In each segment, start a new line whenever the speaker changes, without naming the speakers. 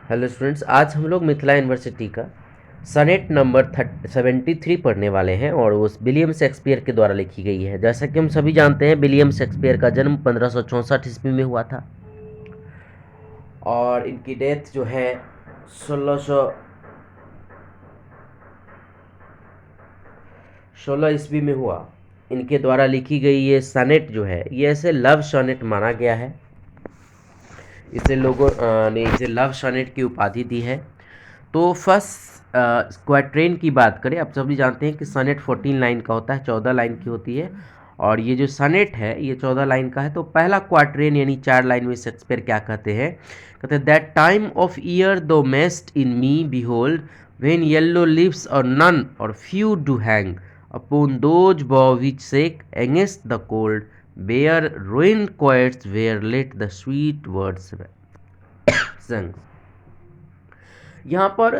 Hello students, आज हम लोग मिथिला यूनिवर्सिटी का सनेट नंबर 73 पढ़ने वाले हैं और उस विलियम शेक्सपियर के द्वारा लिखी गई है। जैसा कि हम सभी जानते हैं, विलियम शेक्सपियर का जन्म 1564 ईस्वी में हुआ था और इनकी डेथ जो है 1616 ईस्वी में हुआ। इनके द्वारा लिखी गई ये सनेट जो है, ये ऐसे लव सनेट माना गया है। इसे लोगों ने इसे लव सनेट की उपाधि दी है। तो फर्स्ट क्वाट्रेन की बात करें, आप सभी जानते हैं कि सनेट 14 लाइन का होता है, 14 लाइन की होती है और ये जो सनेट है ये 14 लाइन का है। तो पहला क्वाट्रेन यानी 4 लाइन में शेक्सपियर क्या कहते हैं, कहते हैं that time of year thou mayst in me behold when yellow leaves or none or few do hang upon those bough which shake against the cold bare ruined क्वाइट्स where late the sweet birds sang. यहाँ पर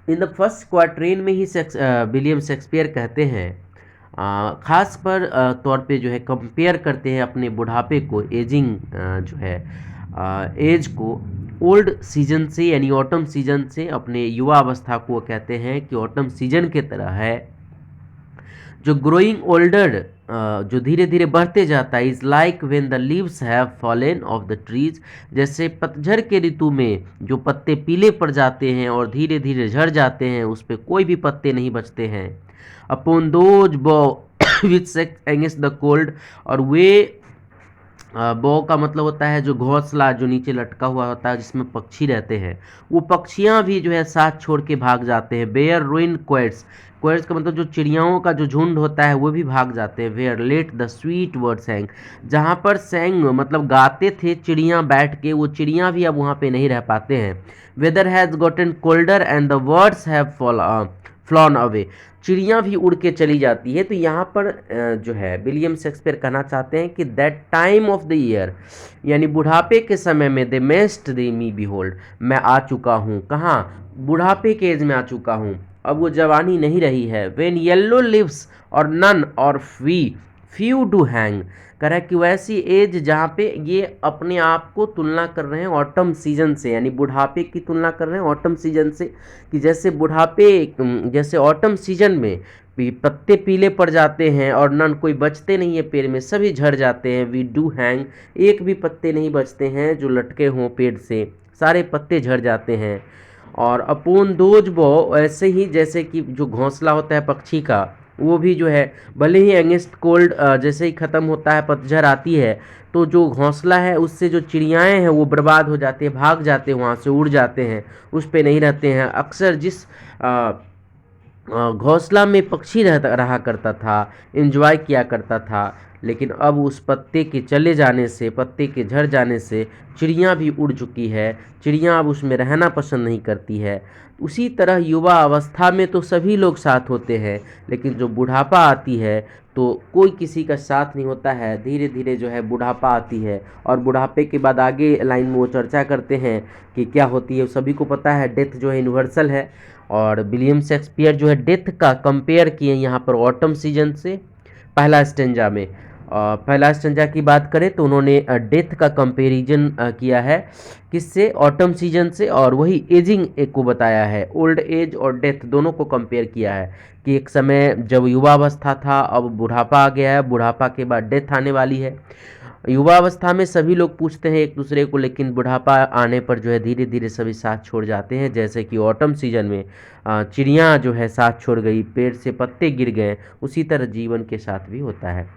in the first quatrain में ही William Shakespeare कहते हैं, खास पर तौर पे जो है कंपेयर करते हैं अपने बुढ़ापे को, एजिंग जो है एज को ओल्ड सीजन से यानी ऑटम सीजन से, अपने युवा अवस्था को कहते हैं कि ऑटम सीजन के तरह है जो ग्रोइंग ओल्डर, जो धीरे धीरे बढ़ते जाता है। Is like when the leaves have fallen of the trees, जैसे पतझड़ के ऋतु में जो पत्ते पीले पड़ जाते हैं और धीरे धीरे झड़ जाते हैं, उस पर कोई भी पत्ते नहीं बचते हैं। अपॉन दोज बो विच सेक अगेंस्ट द कोल्ड, और वे बो का मतलब होता है जो घोंसला जो नीचे लटका हुआ होता है जिसमें पक्षी रहते हैं, वो पक्षियां भी जो है साथ छोड़ के भाग जाते हैं। बेयर रुइन क्वेट्स, क्वेट्स का मतलब जो चिड़ियाओं का जो झुंड होता है वो भी भाग जाते हैं। Where late the sweet bird sang, जहाँ पर सैंग मतलब गाते थे चिड़ियाँ बैठ के, वो चिड़ियाँ भी अब वहाँ पे नहीं रह पाते हैं। Weather has gotten colder and the birds have flown away, चिड़ियाँ भी उड़ के चली जाती है। तो यहाँ पर जो है विलियम शेक्सपियर कहना चाहते हैं कि that time of the year यानी बुढ़ापे के समय में दे मेस्ट दे मी बिहोल्ड, मैं आ चुका हूँ। कहाँ? बुढ़ापे के एज में आ चुका हूँ, अब वो जवानी नहीं रही है। When yellow leaves or none or few do hang, कह रहा है कि वैसी एज जहाँ पे ये अपने आप को तुलना कर रहे हैं ऑटम सीजन से, यानी बुढ़ापे की तुलना कर रहे हैं ऑटम सीजन से, कि जैसे बुढ़ापे जैसे ऑटम सीजन में पत्ते पीले पड़ जाते हैं और नन कोई बचते नहीं है पेड़ में, सभी झड़ जाते हैं। वी डू हैंग, एक भी पत्ते नहीं बचते हैं जो लटके हों पेड़ से, सारे पत्ते झड़ जाते हैं। और अपोन दोज बो, ऐसे ही जैसे कि जो घोंसला होता है पक्षी का, वो भी जो है भले ही अगेंस्ट कोल्ड जैसे ही ख़त्म होता है, पतझड़ आती है, तो जो घोंसला है उससे जो चिड़ियाएँ हैं वो बर्बाद हो जाते हैं, भाग जाते हैं, वहाँ से उड़ जाते हैं, उस पे नहीं रहते हैं। अक्सर जिस घोंसला में पक्षी रहा करता था, एंजॉय किया करता था, लेकिन अब उस पत्ते के चले जाने से, पत्ते के झड़ जाने से चिड़ियाँ भी उड़ चुकी है, चिड़ियाँ अब उसमें रहना पसंद नहीं करती है। उसी तरह युवा अवस्था में तो सभी लोग साथ होते हैं, लेकिन जो बुढ़ापा आती है तो कोई किसी का साथ नहीं होता है। धीरे धीरे जो है बुढ़ापा आती है और बुढ़ापे के बाद आगे लाइन में वो चर्चा करते हैं कि क्या होती है। सभी को पता है डेथ जो है यूनिवर्सल है, और विलियम शेक्सपियर जो है डेथ का कंपेयर किए यहाँ पर ऑटम सीजन से। पहला स्टेंजा में पहला स्टेंजा की बात करें तो उन्होंने डेथ का कंपैरिजन किया है किससे? ऑटम सीजन से, और वही एजिंग एक को बताया है, ओल्ड एज और डेथ दोनों को कंपेयर किया है कि एक समय जब युवावस्था था, अब बुढ़ापा आ गया है, बुढ़ापा के बाद डेथ आने वाली है। युवावस्था में सभी लोग पूछते हैं एक दूसरे को, लेकिन बुढ़ापा आने पर जो है धीरे धीरे सभी साथ छोड़ जाते हैं। जैसे कि ऑटम सीजन में चिड़ियाँ जो है साथ छोड़ गई, पेड़ से पत्ते गिर गए, उसी तरह जीवन के साथ भी होता है।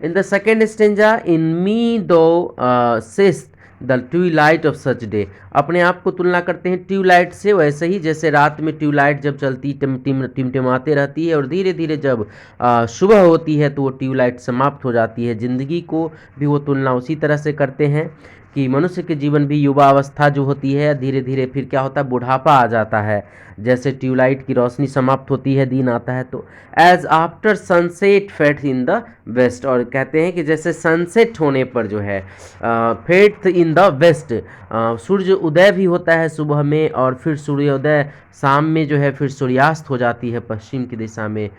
In the second stanza, in me thou seest the twilight of such day, अपने आप को तुलना करते हैं ट्यूबलाइट से। वैसे ही जैसे रात में ट्यूबलाइट जब चलती टिमटिमाते रहती है और धीरे धीरे जब सुबह होती है तो वो ट्यूबलाइट समाप्त हो जाती है। ज़िंदगी को भी वो तुलना उसी तरह से करते हैं कि मनुष्य के जीवन भी युवा अवस्था जो होती है, धीरे धीरे फिर क्या होता है, बुढ़ापा आ जाता है। जैसे ट्यूबलाइट की रोशनी समाप्त होती है, दिन आता है, तो as after sunset fadeth in the west, और कहते हैं कि जैसे सनसेट होने पर जो है फेट इन द वेस्ट, सूर्य उदय भी होता है सुबह में और फिर सूर्योदय शाम में जो है फिर सूर्यास्त हो जाती है, पश्चिम की दिशा में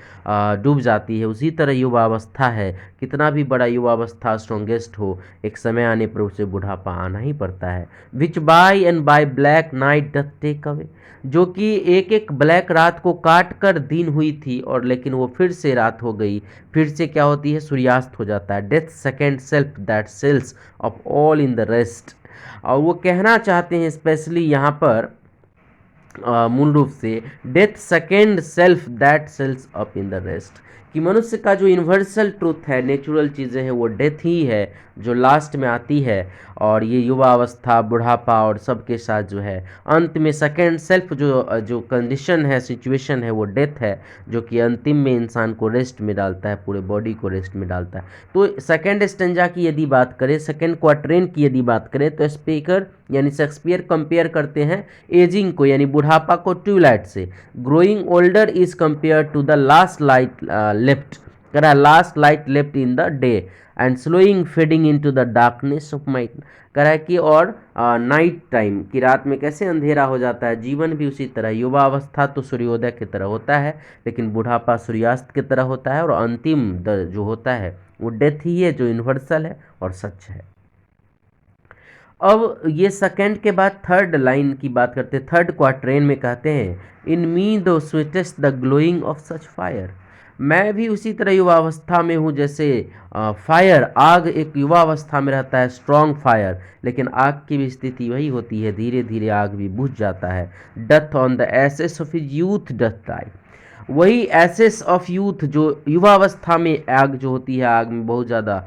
डूब जाती है। उसी तरह युवावस्था है, कितना भी बड़ा युवावस्था स्ट्रॉन्गेस्ट हो, एक समय आने पर उसे बुढ़ापा बुढ़ापा आना ही पड़ता है। Which by and by black night doth take away, जो कि एक एक ब्लैक रात को काट कर दिन हुई थी और लेकिन वो फिर से रात हो गई, फिर से क्या होती है, सूर्यास्त हो जाता है। Death second self that seals off all in the rest. और वो कहना चाहते हैं स्पेशली यहाँ पर मूल रूप से death second self that seals up in the rest, कि मनुष्य का जो यूनिवर्सल ट्रूथ है, नेचुरल चीज़ें हैं, वो डेथ ही है जो लास्ट में आती है। और ये युवा अवस्था, बुढ़ापा और सबके साथ जो है अंत में सेकेंड सेल्फ जो जो कंडीशन है, सिचुएशन है, वो डेथ है, जो कि अंतिम में इंसान को रेस्ट में डालता है, पूरे बॉडी को रेस्ट में डालता है। तो सेकेंड स्टेंजा की यदि बात करें, सेकेंड क्वाट्रेन की यदि बात करें, तो स्पीकर यानी शेक्सपियर कंपेयर करते हैं एजिंग को यानी बुढ़ापा को ट्यूलाइट से। Growing older is compare to the last light left, कह रहा है last light left in the day and slowing fading into the darkness of mind, कह रहा है कि और नाइट टाइम की रात में कैसे अंधेरा हो जाता है, जीवन भी उसी तरह। युवा अवस्था तो सूर्योदय की तरह होता है, लेकिन बुढ़ापा सूर्यास्त की तरह होता है, और अंतिम जो होता है वो डेथ ही है, जो यूनिवर्सल है और सच है। अब ये सेकंड के बाद थर्ड लाइन की बात करते हैं। थर्ड क्वार्ट्रेन में कहते हैं, इन मी दो sweetest the glowing of such fire, मैं भी उसी तरह युवावस्था में हूँ जैसे फायर, आग एक युवावस्था में रहता है, स्ट्रॉन्ग फायर, लेकिन आग की भी स्थिति वही होती है, धीरे धीरे आग भी बुझ जाता है। Doth on the ashes of his youth doth die, वही एसेस ऑफ यूथ जो युवावस्था में आग जो होती है, आग में बहुत ज़्यादा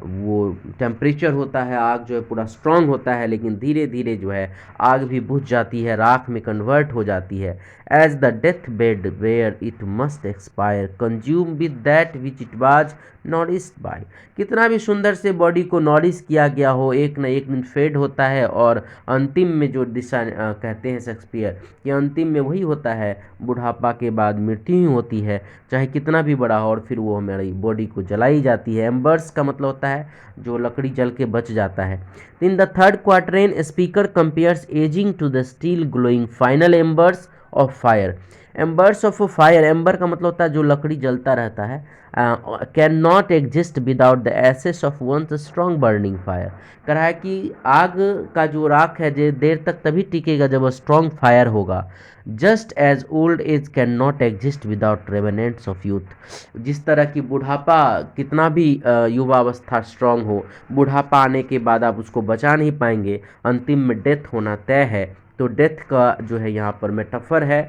वो टेम्परेचर होता है, आग जो है पूरा स्ट्रांग होता है, लेकिन धीरे धीरे जो है आग भी बुझ जाती है, राख में कन्वर्ट हो जाती है। As the death bed where it must expire consume with that which it was nourished by, कितना भी सुंदर से बॉडी को नॉरिश किया गया हो, एक न एक दिन फेड होता है, और अंतिम में जो दिशा कहते हैं शेक्सपियर कि अंतिम में वही होता है, बुढ़ापा के बाद मृत्यु ही होती है, चाहे कितना भी बड़ा हो, और फिर वो हमारी बॉडी को जलाई जाती है। एम्बर्स का मतलब होता है जो लकड़ी जल के बच जाता है। In the third quatrain speaker compares ageing to the still glowing final embers of fire. Embers of fire, ember का मतलब होता है जो लकड़ी जलता रहता है, can not exist without the ashes of once strong burning fire, कह रहा है कि आग का जो राख है जो देर तक तभी टिकेगा जब स्ट्रॉन्ग फायर होगा। Just as old age can not exist without revenants of youth, जिस तरह की बुढ़ापा कितना भी युवावस्था स्ट्रांग हो, बुढ़ापा आने के बाद आप उसको बचा नहीं पाएंगे, अंतिम में डेथ होना तय है। तो डेथ का जो है यहाँ पर मेटाफर है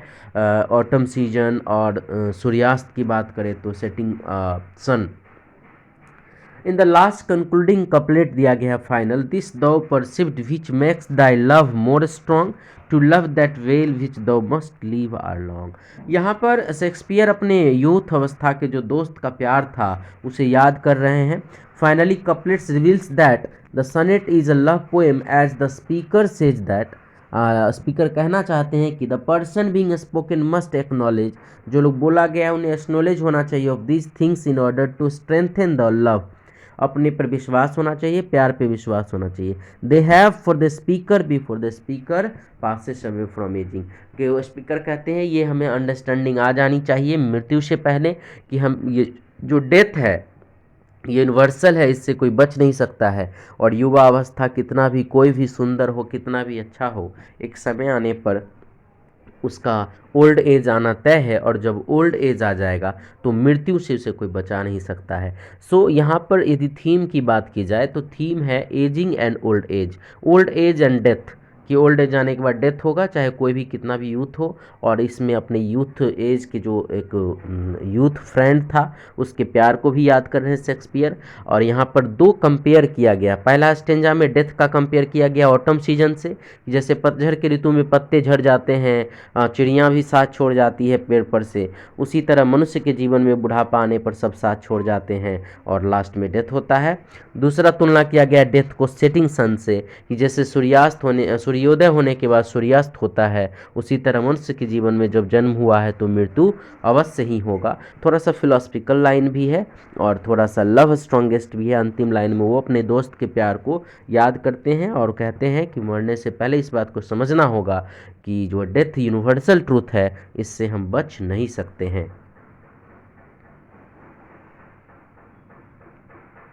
ऑटम सीजन, और सूर्यास्त की बात करें तो setting sun. In the last concluding couplet दिया गया है final, this thou perceived which makes thy love more strong to love that well which thou must leave are long. यहाँ पर शेक्सपियर अपने यूथ अवस्था के जो दोस्त का प्यार था उसे याद कर रहे हैं। Finally couplets reveals that the sonnet is a love poem as the speaker says that, speaker कहना चाहते हैं कि the person being spoken must acknowledge, जो लोग बोला गया है उन्हें एक्नॉलेज होना चाहिए, of these things in order to strengthen the love, अपने पर विश्वास होना चाहिए, प्यार पे विश्वास होना चाहिए। They have for the speaker before the speaker passes away from ageing, कि वो स्पीकर कहते हैं ये हमें अंडरस्टैंडिंग आ जानी चाहिए मृत्यु से पहले कि हम ये जो डेथ है ये यूनिवर्सल है, इससे कोई बच नहीं सकता है। और युवा अवस्था कितना भी कोई भी सुंदर हो, कितना भी अच्छा हो, एक समय आने पर उसका ओल्ड एज आना तय है, और जब ओल्ड एज आ जाएगा तो मृत्यु से उसे कोई बचा नहीं सकता है। सो यहाँ पर यदि थीम की बात की जाए तो थीम है ageing and old age and death, कि ओल्ड एज आने के बाद डेथ होगा, चाहे कोई भी कितना भी यूथ हो, और इसमें अपने यूथ एज के जो एक यूथ फ्रेंड था उसके प्यार को भी याद कर रहे हैं शेक्सपियर। और यहाँ पर दो कंपेयर किया गया, पहला स्टेंजा में डेथ का कंपेयर किया गया ऑटम सीजन से, जैसे पतझड़ के ऋतु में पत्ते झड़ जाते हैं, चिड़ियाँ भी साथ छोड़ जाती है पेड़ पर से, उसी तरह मनुष्य के जीवन में बुढ़ापा आने पर सब साथ छोड़ जाते हैं और लास्ट में डेथ होता है। दूसरा तुलना किया गया डेथ को सेटिंग सन से, कि जैसे सूर्योदय होने के बाद सूर्यास्त होता है, उसी तरह मनुष्य के जीवन में जब जन्म हुआ है तो मृत्यु अवश्य ही होगा। थोड़ा सा फिलोसफिकल लाइन भी है और थोड़ा सा लव स्ट्रॉन्गेस्ट भी है। अंतिम लाइन में वो अपने दोस्त के प्यार को याद करते हैं और कहते हैं कि मरने से पहले इस बात को समझना होगा कि जो डेथ यूनिवर्सल ट्रूथ है, इससे हम बच नहीं सकते हैं।